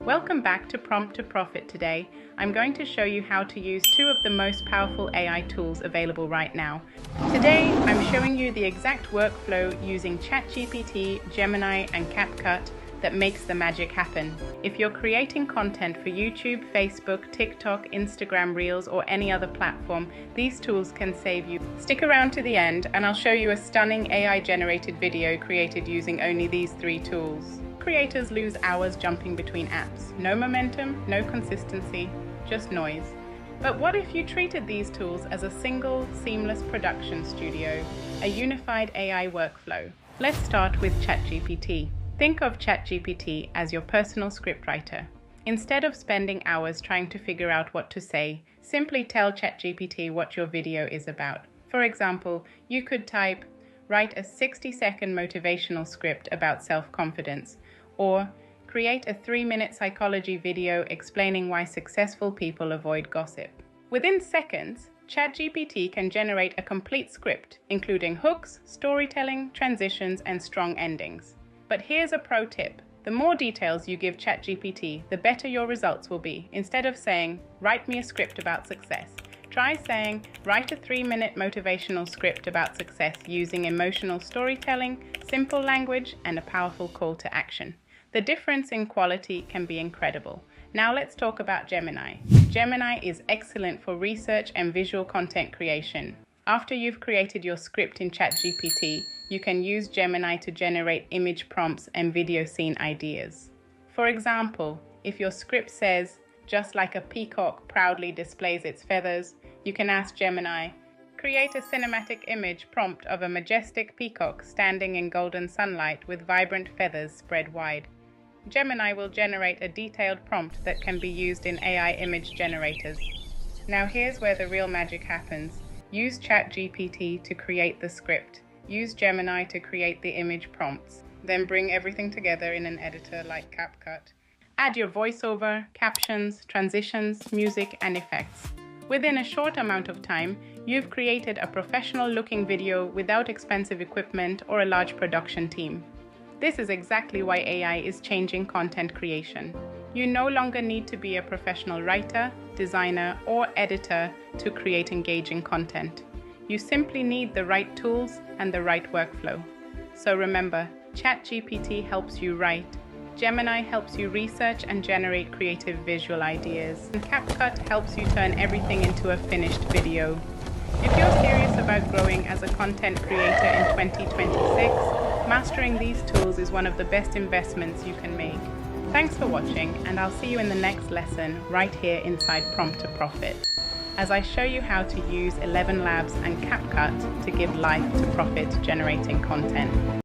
Welcome back to Prompt to Profit. Today, I'm going to show you how to use two of the most powerful AI tools available right now. Today, I'm showing you the exact workflow using ChatGPT, Gemini, and CapCut that makes the magic happen. If you're creating content for YouTube, Facebook, TikTok, Instagram Reels, or any other platform, these tools can save you. Stick around to the end and I'll show you a stunning AI-generated video created using only these three tools. Creators lose hours jumping between apps. No momentum, no consistency, just noise. But what if you treated these tools as a single, seamless production studio, a unified AI workflow? Let's start with ChatGPT. Think of ChatGPT as your personal scriptwriter. Instead of spending hours trying to figure out what to say, simply tell ChatGPT what your video is about. For example, you could type, "Write a 60-second motivational script about self-confidence," or "Create a 3-minute psychology video explaining why successful people avoid gossip." Within seconds, ChatGPT can generate a complete script, including hooks, storytelling, transitions, and strong endings. But here's a pro tip. The more details you give ChatGPT, the better your results will be. Instead of saying, "Write me a script about success," try saying, "Write a 3-minute motivational script about success using emotional storytelling, simple language, and a powerful call to action." The difference in quality can be incredible. Now let's talk about Gemini. Gemini is excellent for research and visual content creation. After you've created your script in ChatGPT, you can use Gemini to generate image prompts and video scene ideas. For example, if your script says, "Just like a peacock proudly displays its feathers," you can ask Gemini, "Create a cinematic image prompt of a majestic peacock standing in golden sunlight with vibrant feathers spread wide." Gemini will generate a detailed prompt that can be used in AI image generators. Now here's where the real magic happens. Use ChatGPT to create the script. Use Gemini to create the image prompts. Then bring everything together in an editor like CapCut. Add your voiceover, captions, transitions, music, and effects. Within a short amount of time, you've created a professional-looking video without expensive equipment or a large production team. This is exactly why AI is changing content creation. You no longer need to be a professional writer, designer, or editor to create engaging content. You simply need the right tools and the right workflow. So remember, ChatGPT helps you write, Gemini helps you research and generate creative visual ideas, and CapCut helps you turn everything into a finished video. If you're serious about growing as a content creator in 2026, mastering these tools is one of the best investments you can make. Thanks for watching, and I'll see you in the next lesson right here inside Prompt to Profit, as I show you how to use 11 Labs and CapCut to give life to profit-generating content.